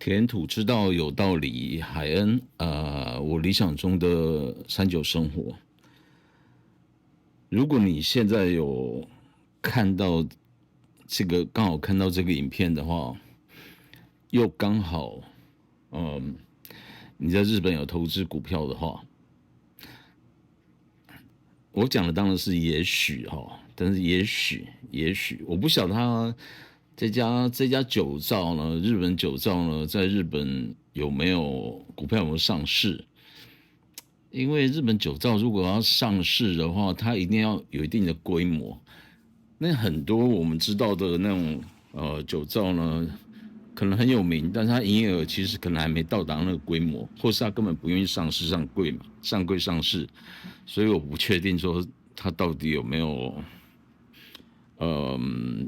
田土之道有道理，海恩，我理想中的三九生活。如果你现在有看到刚好看到这个影片的话，又刚好，嗯，你在日本有投资股票的话，我讲的当然是也许哈，但是也许我不晓得他这家酒造呢，日本酒造呢，在日本有没有股票有没有上市？因为日本酒造如果要上市的话，它一定要有一定的规模。那很多我们知道的那种酒造呢，可能很有名，但是它营业额其实可能还没到达那个规模，或是它根本不愿意上市上柜嘛，上柜上市，所以我不确定说它到底有没有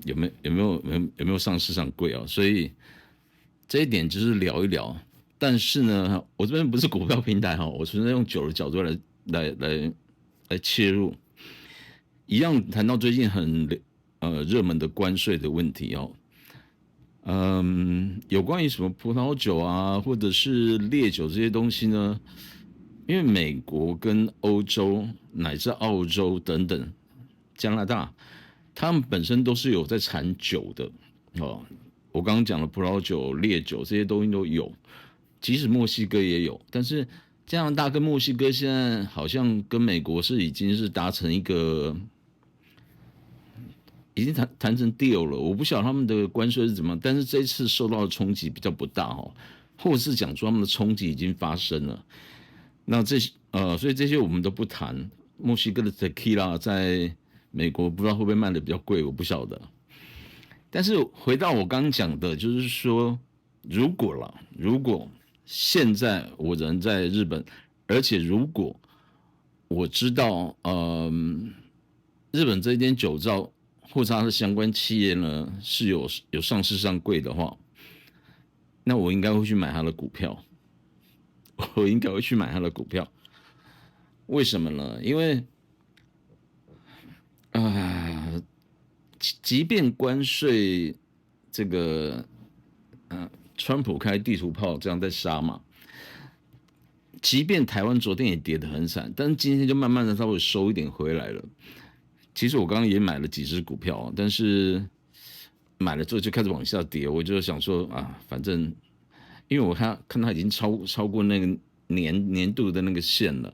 有没有上市上柜啊？所以这一点就是聊一聊。但是呢，我这边不是股票平台哈，我纯粹用酒的角度来切入。一样谈到最近很热门的关税的问题哦，有关于什么葡萄酒啊，或者是烈酒这些东西呢？因为美国跟欧洲乃至澳洲等等加拿大，他们本身都是有在产酒的哦。我刚刚讲的葡萄酒、烈酒这些东西都有，即使墨西哥也有，但是加拿大跟墨西哥现在好像跟美国是已经是达成一个已经谈成 deal 了，我不晓得他们的关税是怎么样，但是这一次受到的冲击比较不大哦，或者是讲说他们的冲击已经发生了。那所以这些我们都不谈。墨西哥的 tequila 在美国不知道会不会卖的比较贵，我不晓得。但是回到我刚刚讲的，就是说，如果现在我人在日本，而且如果我知道，日本这间酒造或者它的相关企业呢是有上市上柜的话，那我应该会去买它的股票，我应该会去买它的股票。为什么呢？因为啊、即便关税这个川普开地图炮这样在杀嘛，即便台湾昨天也跌得很惨，但是今天就慢慢的稍微收一点回来了。其实我刚刚也买了几只股票，但是买了之后就开始往下跌，我就想说啊，反正因为我看它已经超过那个年度的那个线了，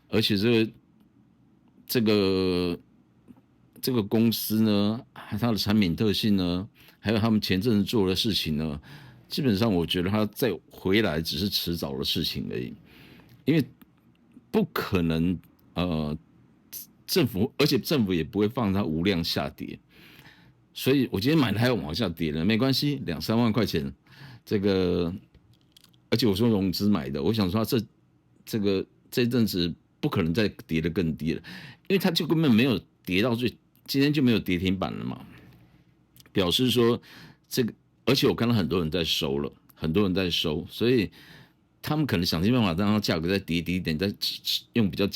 而且这个这个公司呢，它的产品特性呢，还有他们前阵子做的事情呢，基本上我觉得它再回来只是迟早的事情而已，因为不可能而且政府也不会放它无量下跌，所以我今天买了还要往下跌了，没关系，2、3万块钱，这个而且我说融资买的，我想说这阵子不可能再跌得更低了，因为它就根本没有跌到今天就没有跌停板了嘛，表示说这个，而且我看到很多人在收了，很多人在收，所以他们可能想尽办法让它价格再跌低一点，再用比较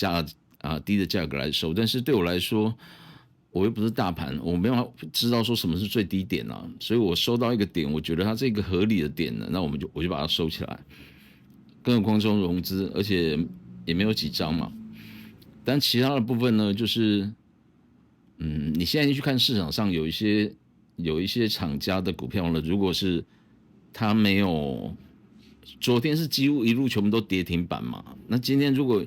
低的价格来收，但是对我来说。我又不是大盘，我没有知道说什么是最低点啊，所以我收到一个点，我觉得它是一个合理的点呢，那我就把它收起来。更何况中融资，而且也没有几张嘛。但其他的部分呢，就是你现在去看市场上有一些厂家的股票呢，如果是它没有，昨天是几乎一路全部都跌停板嘛，那今天如果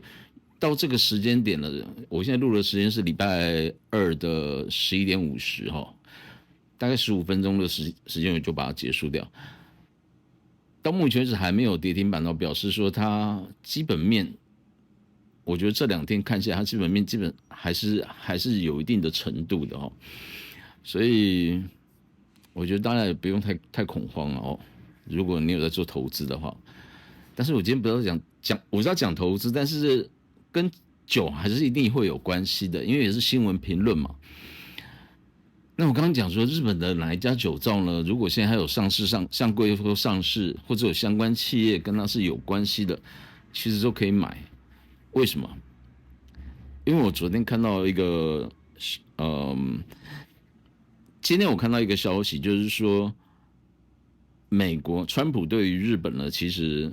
到这个时间点了，我现在录的时间是礼拜二的11点50哈，大概15分钟的时间我就把它结束掉。到目前为止还没有跌停板，表示说它基本面，我觉得这2天看下来，它基本面基本还是有一定的程度的哈，所以我觉得大家也不用太恐慌了哦。如果你有在做投资的话，但是我今天不要讲，我是要讲投资，但是跟酒还是一定会有关系的，因为也是新闻评论嘛。那我刚刚讲说，日本的哪一家酒造呢？如果现在还有上柜或上市，或者有相关企业跟它是有关系的，其实都可以买。为什么？因为我昨天看到一个，今天我看到一个消息，就是说，美国川普对于日本呢，其实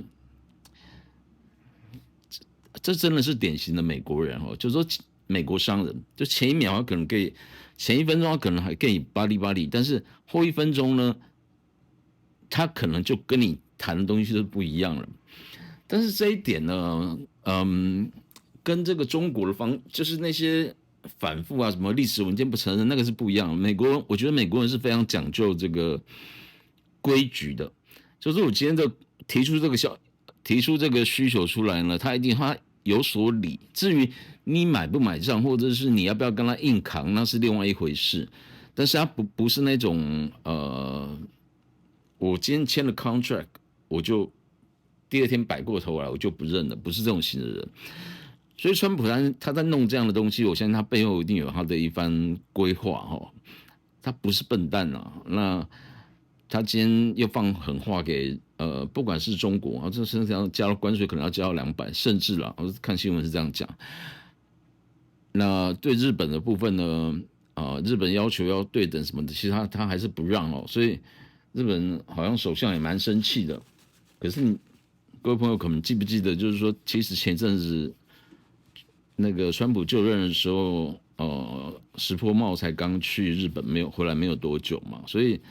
这真的是典型的美国人哦，就是说美国商人，就前一秒他可能可以，前一分钟他可能还跟你巴里巴里，但是后一分钟呢，他可能就跟你谈的东西都不一样了。但是这一点呢，跟这个中国的就是那些反复啊，什么历史文件不承认，那个是不一样的。我觉得美国人是非常讲究这个规矩的，就是我今天提出这个提出这个需求出来呢，他一定有所理。至于你买不买账，或者是你要不要跟他硬扛，那是另外一回事。但是他不是那种我今天签了 contract，我就第二天摆过头来，我就不认了，不是这种型的人。所以川普他在弄这样的东西，我相信他背后一定有他的一番规划哈。他不是笨蛋啊，那他今天又放狠话给不管是中国啊，这身上加了关税可能要加到200，甚至啦，我看新闻是这样讲。那对日本的部分呢，日本要求要对等什么的，其实他还是不让哦，所以日本好像首相也蛮生气的。可是各位朋友可能记不记得，就是说，其实前阵子那个川普就任的时候，石破茂才刚去日本，回来没有多久嘛，所以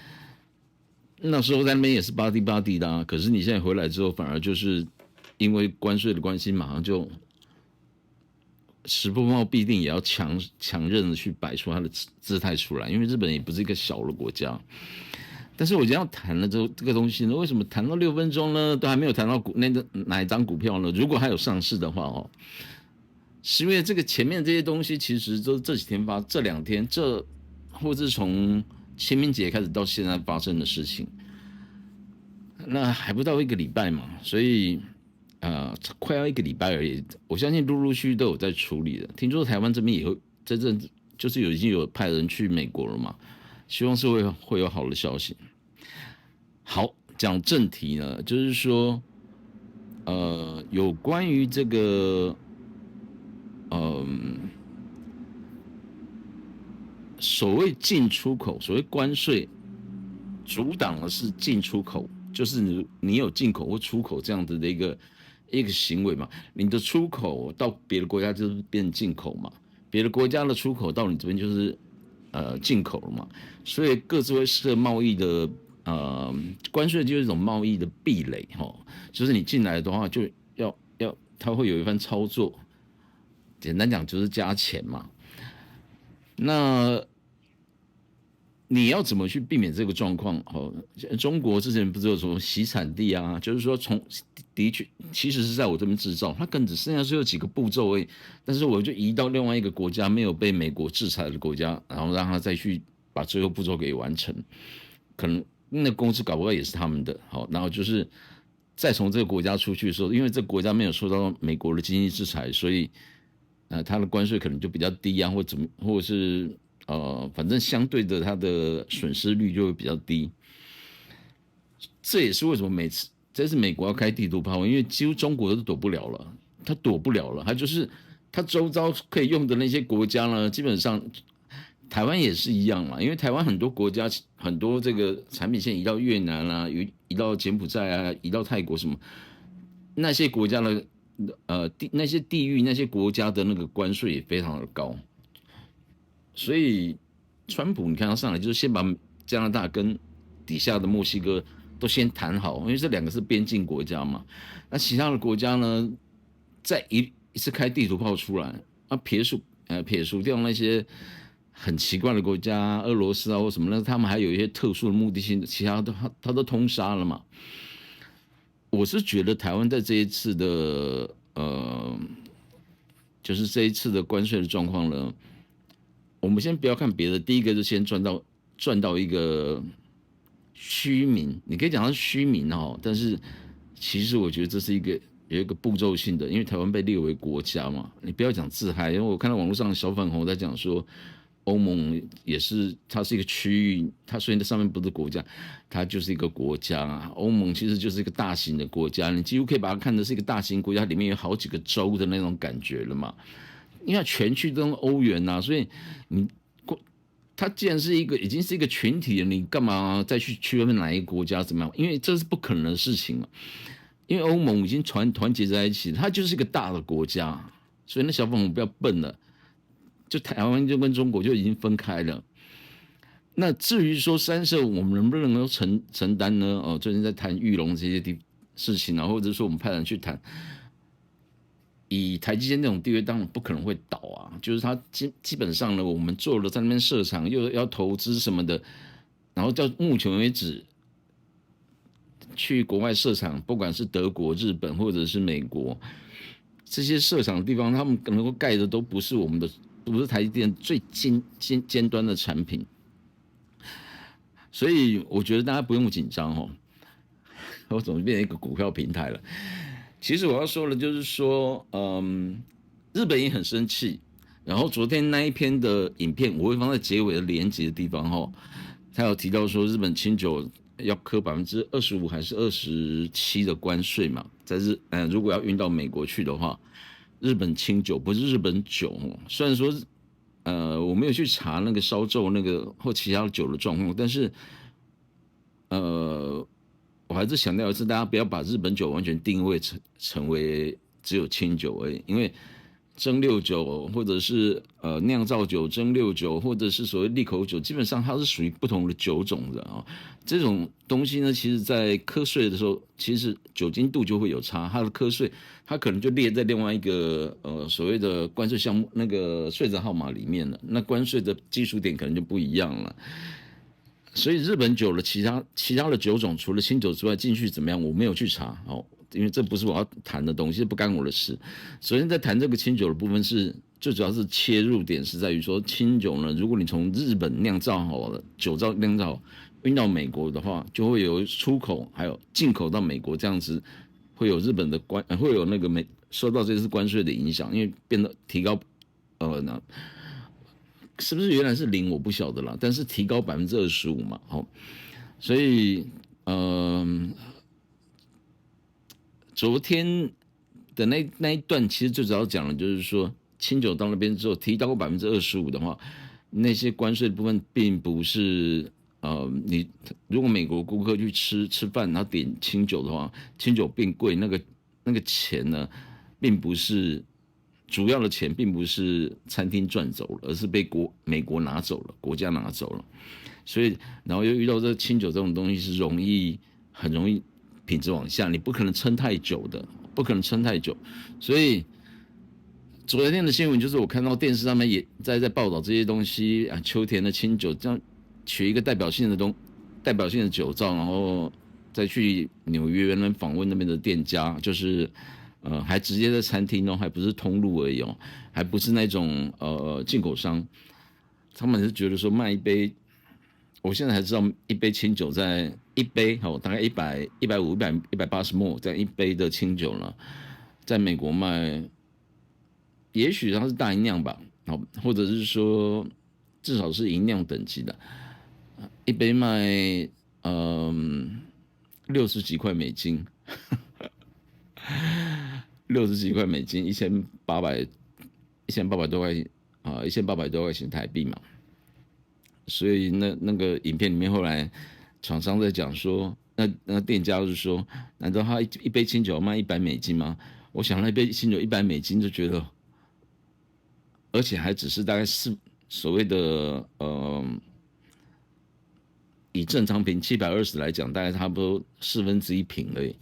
那时候在那边也是巴蒂巴蒂的啊。可是你现在回来之后，反而就是因为关税的关系，马上就石破茂必定也要强韧的去摆出他的姿态出来，因为日本也不是一个小的国家。但是我今天要谈的这个东西呢，为什么谈到6分钟呢，都还没有谈到哪一张股票呢？如果还有上市的话哦，是因为这个前面这些东西其实都这几天这2天或者是从清明节开始到现在发生的事情，那还不到1个礼拜嘛，所以快要1个礼拜而已。我相信陆陆续续都有在处理的。听说台湾这边也会真正就是已经有派人去美国了嘛，希望是会有好的消息。好，讲正题呢，就是说，有关于这个，所谓进出口，所谓关税阻挡的是进出口，就是你有进口或出口这样子的一个行为嘛，你的出口到别的国家就是变进口嘛，别的国家的出口到你这边就是进口了嘛，所以各自会设贸易的关税就是一种贸易的壁垒哈，就是你进来的话就要它会有一番操作，简单讲就是加钱嘛。那你要怎么去避免这个状况？中国之前不是有什么洗产地啊？就是说的确其实是在我这边制造，它可能只剩下是有几个步骤而已，但是我就移到另外一个国家没有被美国制裁的国家，然后让他再去把最后步骤给完成，可能那公司搞不好也是他们的。好，然后就是再从这个国家出去的时候，因为这个国家没有受到美国的经济制裁，所以它的关税可能就比较低啊，或者是。反正相对的，它的损失率就会比较低。这也是为什么这次美国要开地图炮，因为几乎中国都躲不了了，它躲不了了，它就是它周遭可以用的那些国家呢，基本上台湾也是一样嘛，因为台湾很多国家很多这个产品线移到越南啊，移到柬埔寨啊，移到泰国什么，那些国家的那些地域那些国家的那个关税也非常的高。所以，川普你看他上来就是先把加拿大跟底下的墨西哥都先谈好，因为这2个是边境国家嘛。那其他的国家呢，再一次开地图炮出来，撇除掉那些很奇怪的国家，俄罗斯啊或什么的，他们还有一些特殊的目的性，其他他都通杀了嘛。我是觉得台湾在这一次的就是这一次的关税的状况呢。我们先不要看别的，第一个就先赚到一个虚名，你可以讲它是虚名哦，但是其实我觉得这是有一个步骤性的，因为台湾被列为国家嘛，你不要讲自嗨，因为我看到网络上小粉红在讲说，欧盟也是它是一个区域，它虽然在上面不是国家，它就是一个国家啊，欧盟其实就是一个大型的国家，你几乎可以把它看成是一个大型国家，里面有好几个州的那种感觉了嘛。因为全区都用欧元呐，所以它既然是已经是一个群体了，你干嘛再去区分哪一个国家怎么样？因为这是不可能的事情嘛。因为欧盟已经团结在一起，它就是一个大的国家，所以那小粉红不要笨了，就台湾就跟中国就已经分开了。那至于说3+15我们能不能够承担呢？哦，最近在谈玉龙这些事情啊，或者说我们派人去谈，以台积电那种地位，当然不可能会倒啊。就是它基本上呢，我们做了在那边设厂，又要投资什么的，然后到目前为止，去国外设厂，不管是德国、日本或者是美国，这些设厂的地方，他们能够盖的都不是我们的，不是台积电最尖端的产品。所以我觉得大家不用紧张哦。我怎么变成一个股票平台了？其实我要说的就是说，日本也很生气。然后昨天那一篇的影片，我会放在结尾的连接的地方哈。他有提到说，日本清酒要科25%还是27%的关税嘛，如果要运到美国去的话，日本清酒不是日本酒。虽然说我没有去查那个烧酎那个或其他酒的状况，但是我还是强调一次，大家不要把日本酒完全定位成为只有清酒而已，因为蒸馏酒或者是酿造酒、蒸馏酒或者是所谓利口酒，基本上它是属于不同的酒种的啊。这种东西呢，其实在课税的时候，其实酒精度就会有差，它的课税它可能就列在另外一个所谓的关税项目那个税则号码里面了，那关税的基础点可能就不一样了。所以日本酒的其他的酒种，除了清酒之外，进去怎么样？我没有去查哦，因为这不是我要谈的东西，不干我的事。首先在谈这个清酒的部分是最主要是切入点是在于说，清酒呢，如果你从日本酿造好了酒造酿造好运到美国的话，就会有出口还有进口到美国这样子，会有日本的会有那个受到这次关税的影响，因为变得提高是不是原来是0我不晓得啦，但是提高25%嘛，所以昨天的那一段其实最主要讲的就是说，清酒到那边之后提高25%的话，那些关税的部分并不是你如果美国顾客去吃饭，然后点清酒的话，清酒变贵，那个钱呢，并不是。主要的钱并不是餐厅赚走了，而是被美国拿走了，国家拿走了。所以，然后又遇到这清酒这种东西是很容易品质往下，你不可能撑太久的，不可能撑太久。所以昨天的新闻就是我看到电视上面也在报道这些东西啊，秋田的清酒这样取一个代表性的酒造，然后再去纽约那访问那边的店家，就是还直接在餐厅哦，还不是通路而已哦，还不是那种进口商，他们是觉得说卖一杯，我现在才知道一杯清酒在一杯大概150、180ml这样一杯的清酒了，在美国卖，也许它是大吟酿吧，或者是说至少是吟酿等级的，一杯卖60几块美金。60几块美金，1800多块1800多块钱台币嘛。所以那个影片里面，后来厂商在讲说，那店家就是说，难道他一杯清酒卖100美金吗？我想那一杯清酒100美金就觉得，而且还只是大概是所谓的以正常瓶720来讲，大概差不多1/4瓶而已。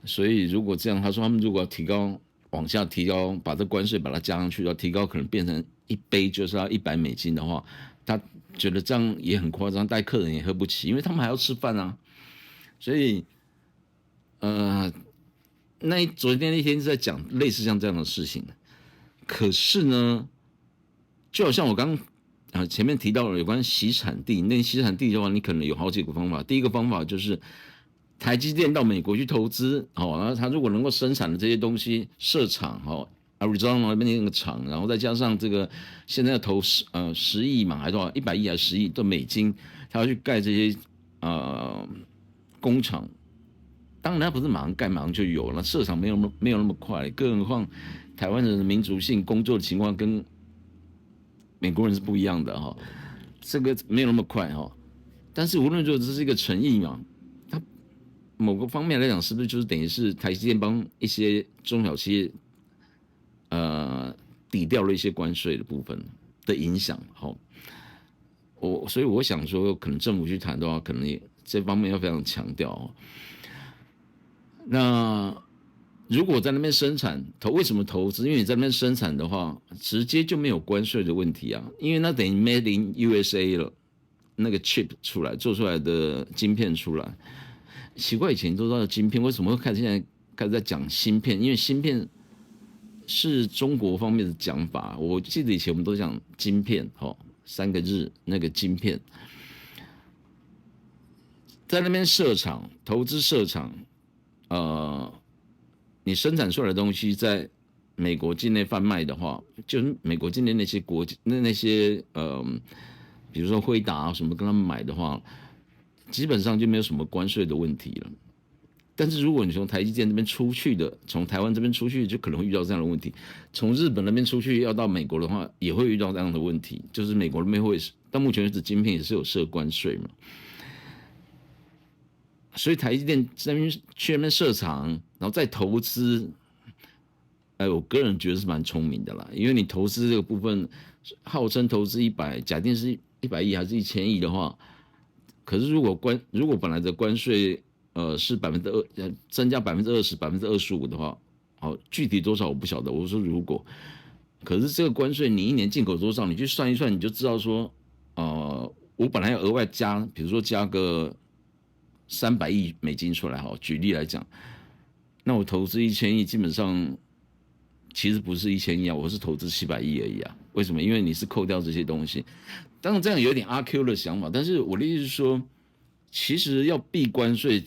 所以如果这样，他说他们如果要往下提高，把这关税把它加上去，要提高可能变成一杯就是要100美金的话，他觉得这样也很夸张，带客人也喝不起，因为他们还要吃饭啊。所以昨天那天是在讲类似像这样的事情，可是呢，就好像我刚前面提到了有关洗产地，那洗产地的话，你可能有好几个方法。第一个方法就是台积电到美国去投资，然后他如果能够生产的这些东西设厂，Arizona 那边那个厂，然后再加上这个现在要投10亿嘛，还是多少100亿还是10亿的美金，他要去盖这些工厂。当然，他不是马上盖马上就有了，设厂没有那么快，更何况台湾人的民族性工作的情况跟美国人是不一样的这个没有那么快哈。但是无论如何，这是一个诚意嘛，它某个方面来讲，是不是就是等于是台积电帮一些中小企业抵掉了一些关税的部分的影响？好，所以我想说，可能政府去谈的话，可能也这方面要非常强调哦。那如果在那边生产为什么投资？因为你在那边生产的话，直接就没有关税的问题啊，因为那等于 Made in USA 了，那个 chip 出来做出来的晶片出来。奇怪，以前都知道晶片，为什么会现在开始在讲芯片？因为芯片是中国方面的讲法。我记得以前我们都讲晶片，三个日那个晶片，在那边设厂投资设厂，你生产出来的东西在美国境内贩卖的话，就是美国境内那些那些比如说辉达什么跟他们买的话，基本上就没有什么关税的问题了。但是如果你从台积电那边出去的，从台湾这边出去，就可能会遇到这样的问题。从日本那边出去要到美国的话，也会遇到这样的问题，就是美国那边会到目前为止晶片也是有设关税嘛。所以台积电在那边去那边设厂，然后再投资，我个人觉得是蛮聪明的啦。因为你投资这个部分，号称投资100，假定是100亿还是1000亿的话，可是如果本来的关税是2%，增加20%、25%的话，好，具体多少我不晓得。我说如果，可是这个关税你一年进口多少，你去算一算，你就知道说，我本来要额外加，比如说加个300亿美金出来，好，举例来讲，那我投资1000亿，基本上其实不是1000亿啊，我是投资700亿而已啊。为什么？因为你是扣掉这些东西。当然这样有点阿 Q 的想法，但是我的意思是说，其实要避关税，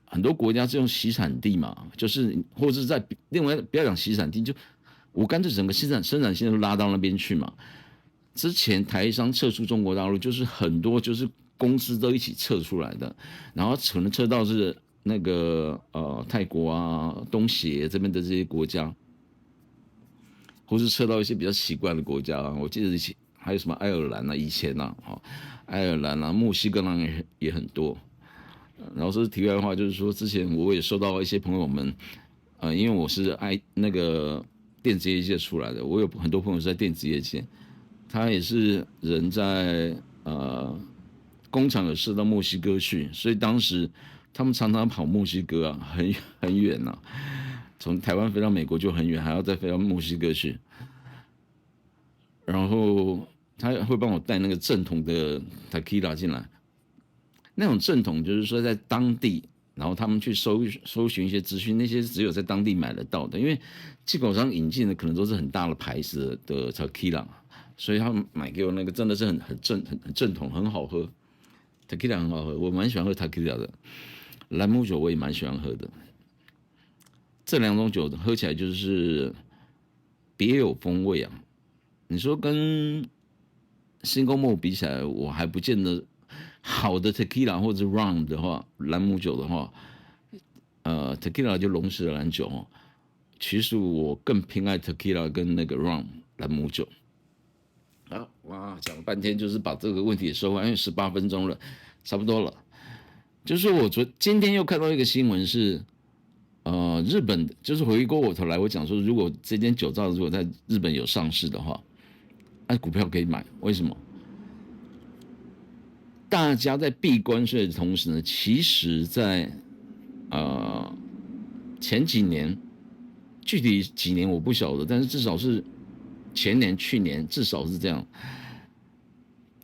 很多国家是用洗产地嘛，就是或者是在另外不要讲洗产地，就我干脆整个生产线都拉到那边去嘛。之前台商撤出中国大陆，就是很多就是公司都一起撤出来的，然后可能撤到是那个泰国啊、东协这边的这些国家，或是撤到一些比较奇怪的国家啊。我记得以前还有什么爱尔兰啊，以前啊，爱尔兰啊、墨西哥那也很多。然后说题外话，就是说之前我也收到一些朋友们，因为我是那个电子业界出来的，我有很多朋友是在电子业界，他也是人在工厂有设到墨西哥去，所以当时他们常常跑墨西哥啊，很远呐，从台湾飞到美国就很远，还要再飞到墨西哥去。然后他会帮我带那个正统的 tequila 进来，那种正统就是说在当地，然后他们去搜寻一些资讯，那些只有在当地买得到的，因为进口商引进的可能都是很大的牌子的 tequila， 所以他们买给我那个真的是很正统，很好喝。tequila 很好喝，我蛮喜欢喝 tequila 的。兰姆酒我也蛮喜欢喝的。这两种酒喝起来就是别有风味啊。你说跟 Single Malt 比起来，我还不见得好的 Tequila 或者 Rum 的话，兰姆酒的话，Tequila 就龙舌兰酒哦。其实我更偏爱 Tequila 跟那个 Rum 兰姆酒。啊，哇，讲了半天就是把这个问题收完，因为18分钟了，差不多了。就是我今天又看到一个新闻是，日本就是回过头来，我讲说，如果这间酒造如果在日本有上市的话，那股票可以买，为什么？大家在避关税的同时呢，其实在前几年，具体几年我不晓得，但是至少是前年、去年，至少是这样。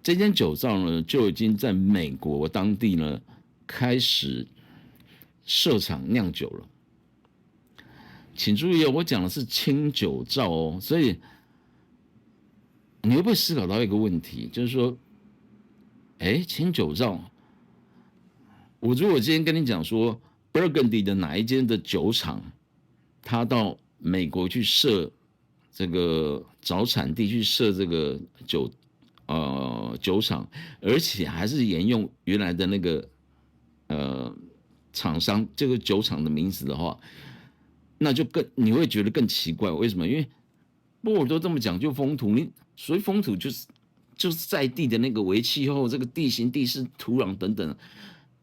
这间酒造呢，就已经在美国当地呢开始设厂酿酒了。请注意哦，我讲的是清酒造哦，所以你会不会思考到一个问题，就是说，清酒造，我如果今天跟你讲说 ，Burgundy 的哪一间的酒厂，他到美国去设这个找产地去设这个酒厂，而且还是沿用原来的那个厂商这个酒厂的名字的话，那就你会觉得更奇怪。为什么？因为波尔多这么讲究风土，所谓风土就是在地的那个微气候、这个地形、地势、土壤等等，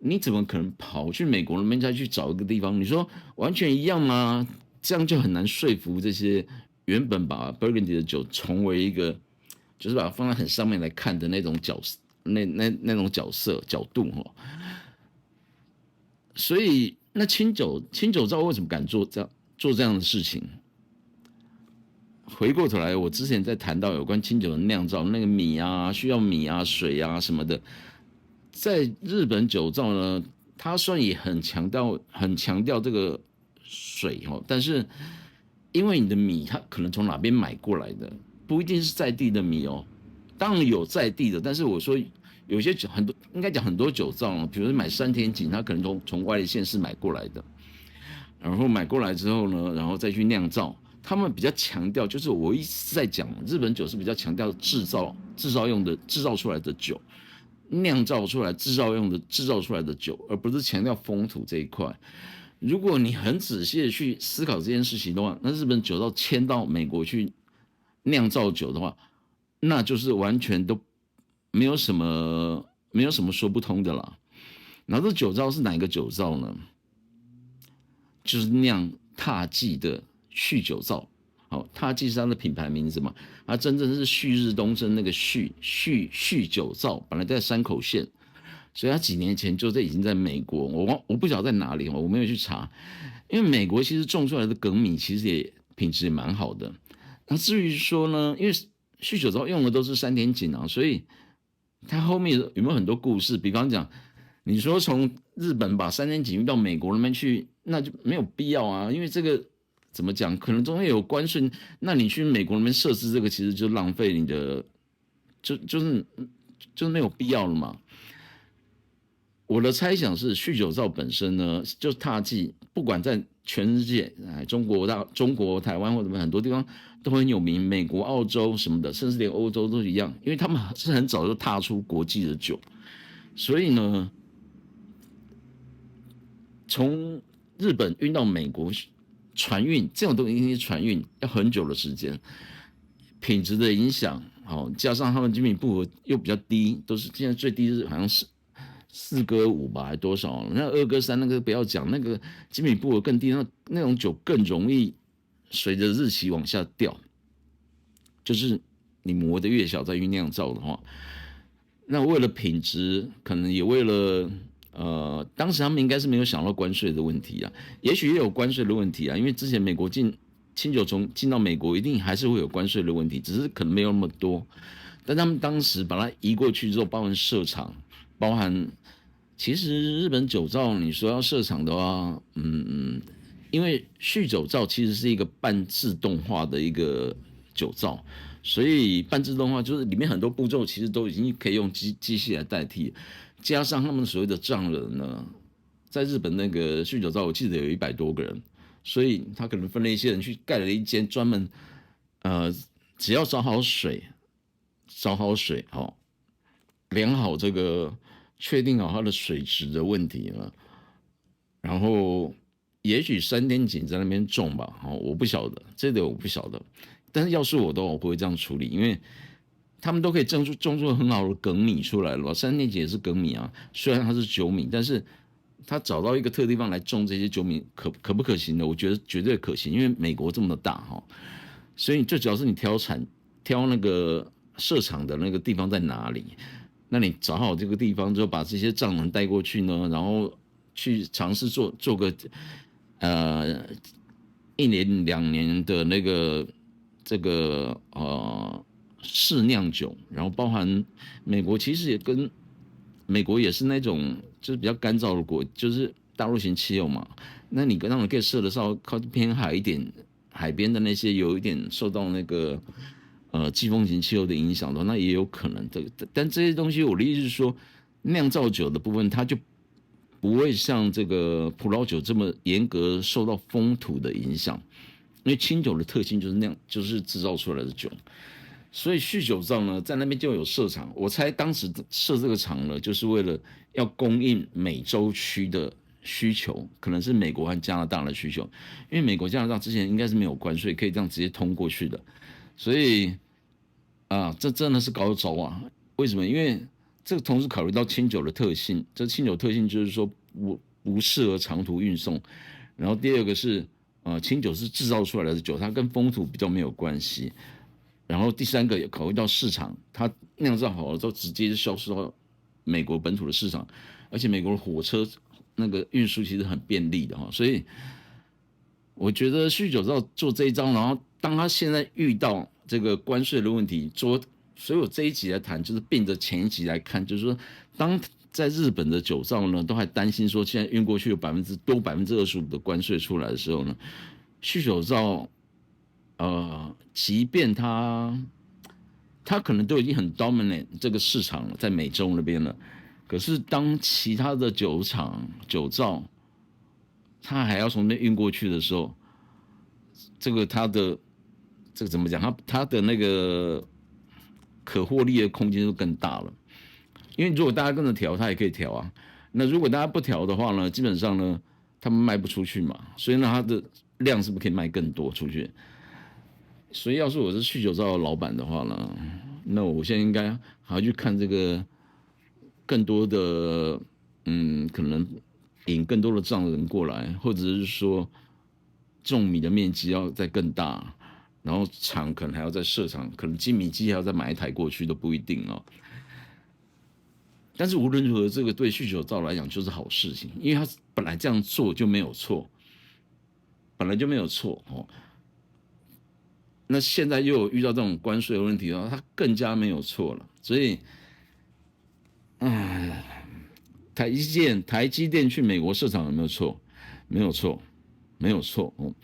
你怎么可能跑去美国那边再去找一个地方？你说完全一样吗？这样就很难说服这些原本把 Burgundy 的酒成为一个，就是把它放在很上面来看的那种角色，那种角度哈。所以那清酒造为什么敢做这样的事情？回过头来，我之前在谈到有关清酒的酿造，那个米啊，需要米啊、水啊什么的，在日本酒造呢，它虽然也很强调这个水哦，但是因为你的米它可能从哪边买过来的，不一定是在地的米哦，当然有在地的，但是我说有些很多应该讲很多酒造，比如说买山田锦，它可能从外地县市买过来的，然后买过来之后呢，然后再去酿造。他们比较强调，就是我一直在讲，日本酒是比较强调制造出来的酒，酿造出来制造出来的酒，而不是强调风土这一块。如果你很仔细的去思考这件事情的话，那日本酒造迁到美国去酿造酒的话，那就是完全都没有什么说不通的啦。然后这酒造是哪一个酒造呢？就是酿踏迹的旭酒造。好，踏迹是它的品牌名字嘛？它真正是旭日东升那个旭酒造，本来在山口县，所以它几年前就已经在美国，我不晓得在哪里，我没有去查。因为美国其实种出来的粳米其实也品质也蛮好的。那至于说呢，因为旭酒造用的都是山田锦啊，所以它后面有没有很多故事？比方讲，你说从日本把山田锦运到美国那边去，那就没有必要啊，因为这个怎么讲，可能中间有关税，那你去美国那边设置这个，其实就浪费你的，就是没有必要了嘛。我的猜想是，酗酒造本身呢，就是踏迹，不管在全世界，中国、台湾或者很多地方都很有名，美国、澳洲什么的，甚至连欧洲都一样，因为他们是很早就踏出国际的酒，所以呢，从日本运到美国船运这种东西，船运要很久的时间，品质的影响，好，加上他们精米步合又比较低，都是现在最低是好像是4哥5吧，还多少？那2哥3那个不要讲，那个精米步合更低，那种酒更容易随着日期往下掉。就是你磨得越小，再去酿造的话，那为了品质，可能也为了当时他们应该是没有想到关税的问题啊，也许也有关税的问题啊，因为之前美国清酒从进到美国，一定还是会有关税的问题，只是可能没有那么多。但他们当时把它移过去之后，包含设厂，包含其实日本酒造，你说要设厂的话，因为酗酒造其实是一个半自动化的一个酒造，所以半自动化就是里面很多步骤其实都已经可以用机器来代替，加上他们所谓的匠人呢，在日本那个酗酒造，我记得有100多个人，所以他可能分了一些人去盖了一间专门，只要烧好水，好，量好这个，确定好它的水质的问题了，然后也许山田锦在那边种吧，我不晓得，这个我不晓得。但是要是我不会这样处理，因为他们都可以种出很好的粳米出来了。山田锦也是粳米啊，虽然它是酒米，但是他找到一个特地方来种这些酒米，可不可行的？我觉得绝对可行，因为美国这么的大哈，所以最主要是你挑那个设厂的那个地方在哪里。那你找好这个地方之后，把这些匠人带过去呢，然后去尝试做个1年2年的那个这个试酿酒，然后包含美国其实美国也是那种就是比较干燥的国，就是大陆型气候嘛。那你让人可以设得稍靠偏海一点，海边的那些有一点受到那个季风型气候的影响的，那也有可能的。但这些东西，我的意思是说，酿造酒的部分，它就不会像这个葡萄酒这么严格受到风土的影响，因为清酒的特性就是制造出来的酒。所以酗酒造呢，在那边就有设厂。我猜当时设这个厂呢，就是为了要供应美洲区的需求，可能是美国和加拿大的需求，因为美国、加拿大之前应该是没有关税，可以这样直接通过去的。所以啊，这真的是高招啊！为什么？因为这个同时考虑到清酒的特性，这清酒特性就是说不适合长途运送。然后第二个是，清酒是制造出来的酒，它跟风土比较没有关系。然后第三个也考虑到市场，它酿造好了之后直接销售到美国本土的市场，而且美国的火车那个运输其实很便利的哈，所以我觉得酗酒照做这一招，然后当他现在遇到这个关税的问题，所以我这一集来谈，就是并着前一集来看，就是说，当在日本的酒造呢，都还担心说现在运过去有25%的关税出来的时候呢，酗酒照，即便他可能都已经很 dominate 这个市场了，在美洲那边了，可是当其他的酒厂酒造，他还要从那边运过去的时候，这个他的这个怎么讲？他的那个可获利的空间就更大了。因为如果大家跟着调，他也可以调啊。那如果大家不调的话呢，基本上呢，他们卖不出去嘛，所以呢，它的量是不是可以卖更多出去？所以要是我是酗酒造的老板的话呢，那我现在应该还要去看这个更多的，可能引更多的藏人过来，或者是说种米的面积要再更大，然后厂可能还要再设厂，可能精米机还要再买一台过去都不一定哦。但是无论如何，这个对酗酒造来讲就是好事情，因为他本来这样做就没有错，本来就没有错哦。那现在又有遇到这种关税的问题的话，他更加没有错了。所以，台积电去美国设厂有没有错？没有错，没有错哦。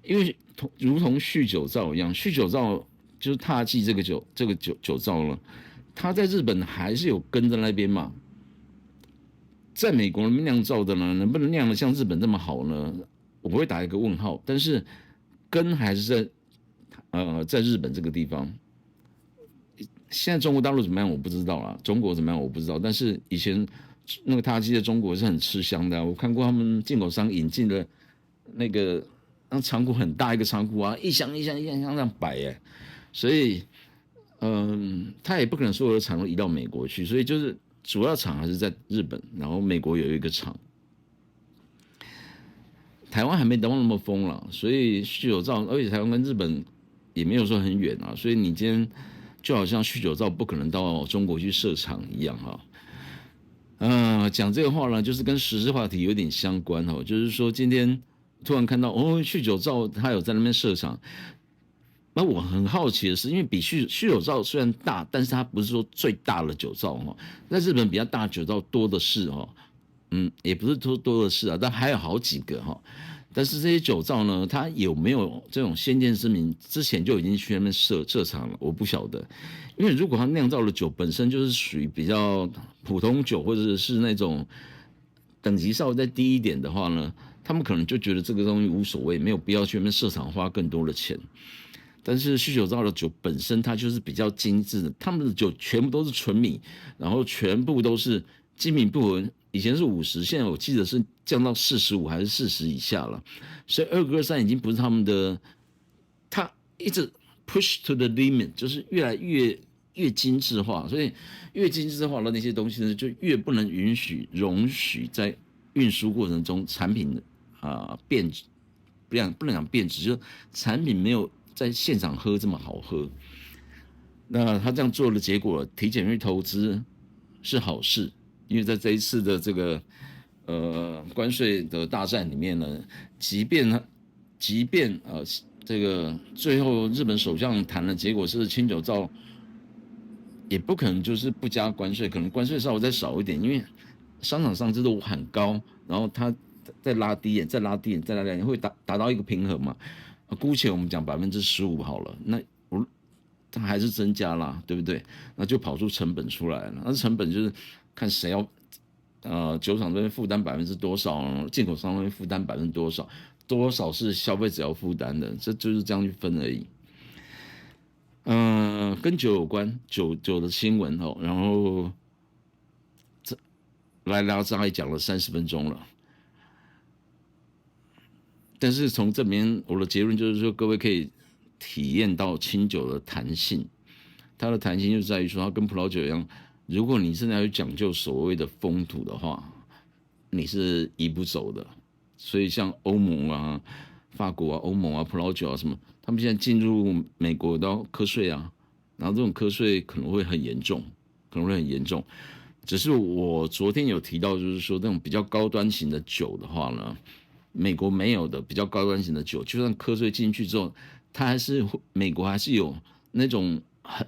因为如同酗酒造一样，酗酒造就是踏迹这个酒造了，他在日本还是有根在那边嘛。在美国酿造的呢，能不能酿得像日本这么好呢？我会打一个问号。但是根还是在日本这个地方。现在中国大陆怎么样我不知道啦，中国怎么样我不知道。但是以前那个踏迹在中国是很吃香的，我看过他们进口商引进的那个那仓库很大一个仓库啊，一箱一箱一箱一箱这样摆耶。所以他也不可能所有的厂都移到美国去，所以就是主要厂还是在日本，然后美国有一个厂。台湾还没到那么疯了，所以酗酒造，而且台湾跟日本也没有说很远啊，所以你今天就好像酗酒造不可能到中国去设厂一样哈。讲这个话呢，就是跟时事话题有点相关哦，就是说今天突然看到酗酒造他有在那边设厂，那我很好奇的是，因为比酗酒造虽然大，但是它不是说最大的酒造哈，在日本比较大的酒造多的是哈，也不是多的是啊，但还有好几个哈。但是这些酒造呢，它有没有这种先见之明？之前就已经去那边设厂了，我不晓得。因为如果它酿造的酒本身就是属于比较普通酒，或者是那种等级稍微再低一点的话呢，他们可能就觉得这个东西无所谓，没有必要去那边设厂花更多的钱。但是酗酒造的酒本身它就是比较精致的，他们的酒全部都是纯米，然后全部都是精米不浑。以前是50，现在我记得是降到45还是40以下了，所以2哥3已经不是他们的，他一直 push to the limit， 就是越来越精致化，所以越精致化的那些东西呢，就越不能容许在运输过程中产品变质，不能讲变质，就是产品没有在现场喝这么好喝。那他这样做的结果，提前去投资是好事。因为在这一次的这个关税的大战里面呢，即便这个最后日本首相谈的结果是清酒造，也不可能就是不加关税，可能关税稍微再少一点，因为商场上这都很高，然后它再拉低一点，再拉低一点，再拉低一点，会达到一个平衡嘛。姑且我们讲15%好了，那它还是增加啦，对不对？那就跑出成本出来了，那成本就是看谁要酒厂这边负担多少，进口商那边负担多少，多少是消费者要负担的，这就是这样去分而已。跟酒有关，酒的新闻哦，然后这来聊大概讲了30分钟了，但是从这边我的结论就是说，各位可以体验到清酒的弹性。它的弹性就在于说，它跟葡萄酒一样，如果你真的要讲究所谓的风土的话，你是移不走的。所以像欧盟啊、法国啊、欧盟啊、葡萄酒啊什么，他们现在进入美国都要课税啊，然后这种课税可能会很严重，可能会很严重。只是我昨天有提到，就是说那种比较高端型的酒的话呢，美国没有的比较高端型的酒，就算课税进去之后，它还是美国还是有那种很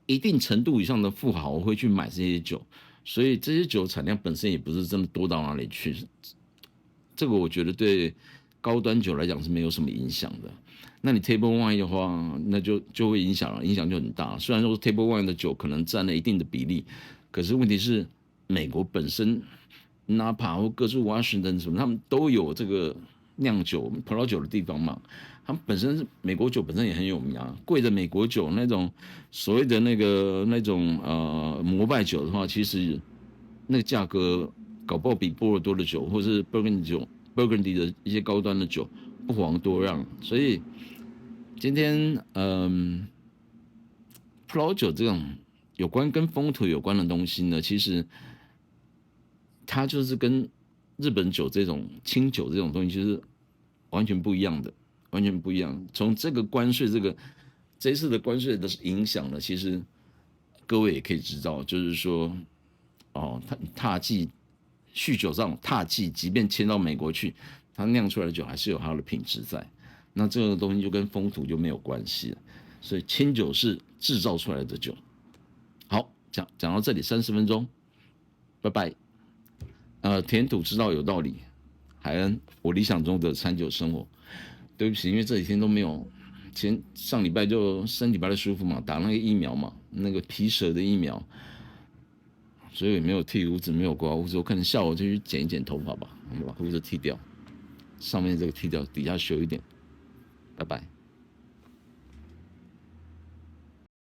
一定程度以上的富豪会去买这些酒，所以这些酒产量本身也不是真的多到哪里去。这个我觉得对高端酒来讲是没有什么影响的。那你 Table Wine 的话，那就会影响了，影响就很大。虽然说 Table Wine 的酒可能占了一定的比例，可是问题是美国本身 Napa 或各处 Washington 什么，他们都有这个酿酒葡萄酒的地方嘛。他们本身美国酒本身也很有名啊，贵的美国酒那种所谓的那种摩拜酒的话，其实那个价格搞不好比波尔多的酒或是 Burgundy 的一些高端的酒不遑多让。所以今天葡萄酒这种有关跟风土有关的东西呢，其实它就是跟日本酒这种清酒这种东西就是完全不一样的，完全不一样。从这个关税这一次的关税的影响呢，其实各位也可以知道，就是说哦，踏迹酗酒上踏迹，即便迁到美国去，它酿出来的酒还是有它的品质在。那这个东西就跟风土就没有关系了。所以清酒是制造出来的酒。好，讲到这里30分钟，拜拜。填土知道有道理，海恩，我理想中的餐酒生活。对不起，因为这几天都没有，上礼拜就身体不太舒服嘛，打那个疫苗嘛，那个皮蛇的疫苗，所以也没有剃胡子，没有刮胡子。我可能下午就去剪一剪头发吧，把胡子剃掉，上面这个剃掉，底下修一点。拜拜。